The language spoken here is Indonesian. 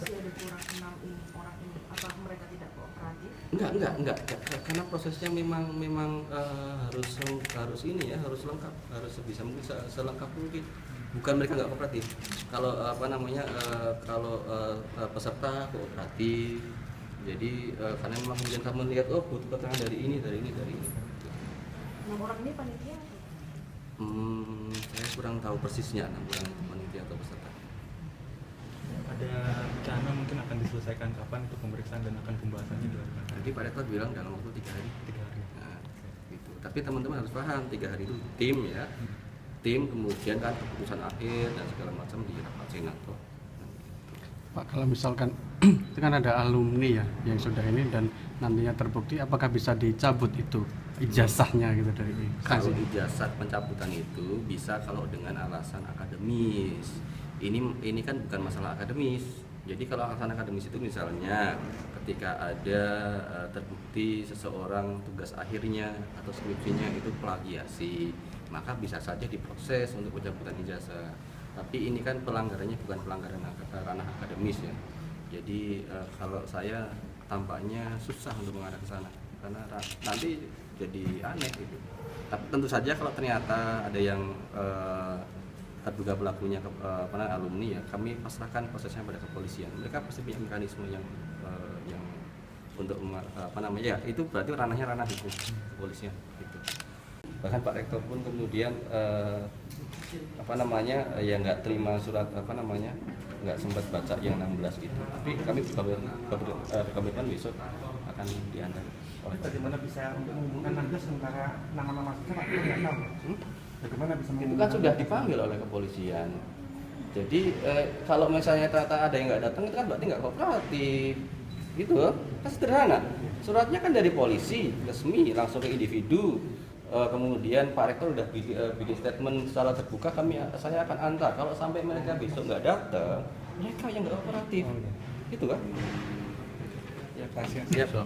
masih ada kurang 6 orang ini, apa mereka tidak kooperatif? Enggak, karena prosesnya memang harus ini ya, harus lengkap, harus sebisa mungkin selengkap mungkin. Bukan mereka nggak kooperatif. Kalau peserta kooperatif. Jadi karena memang kemudian kamu lihat butuh keterangan dari ini. 6 orang ini panitia? Saya kurang tahu persisnya 6 orang itu panitia atau peserta. Ada rencana mungkin akan diselesaikan kapan untuk pemeriksaan dan akan pembahasannya dilakukan? Jadi Pak Rektor bilang dalam waktu 3 hari. 3 hari. Nah, gitu. Tapi teman-teman harus paham 3 hari itu tim ya. Tim kemudian kan keputusan akhir dan segala macam di rapat senator. Pak, kalau misalkan itu kan ada alumni ya yang sudah ini dan nantinya terbukti, apakah bisa dicabut itu ijazahnya gitu dari Kalau sanksi? ijazah pencabutan itu bisa kalau dengan alasan akademis. Ini kan bukan masalah akademis. Jadi kalau alasan akademis itu misalnya ketika ada terbukti seseorang tugas akhirnya atau skripsinya itu plagiasi, maka bisa saja diproses untuk pencabutan ijazah. Tapi ini kan pelanggarannya bukan pelanggaran ranah akademis ya. Jadi kalau saya tampaknya susah untuk mengarah ke sana karena nanti jadi aneh gitu. Tapi tentu saja kalau ternyata ada yang terduga pelakunya alumni ya, kami pasrahkan prosesnya pada kepolisian. Mereka pasti punya mekanisme yang untuk ya itu berarti ranahnya ranah hukum kepolisian gitu. Bahkan Pak Rektor pun kemudian ya nggak terima surat nggak sempat baca yang 16 itu. Tapi kami berkomitmen besok akan diantar. Bagaimana bisa untuk menghubungkan Anda sementara nama-nama itu Pak nggak tahu? Bagaimana bisa Itu kan sudah dipanggil oleh kepolisian. Jadi kalau misalnya ternyata ada yang nggak datang itu kan berarti nggak kooperatif, gitu kan sederhana. Suratnya kan dari polisi resmi langsung ke individu. Kemudian Pak Rektor udah bikin statement secara terbuka, saya akan antar. Kalau sampai mereka besok nggak datang, mereka yang nggak kooperatif, gitu kan? Ya, kasih. Siap.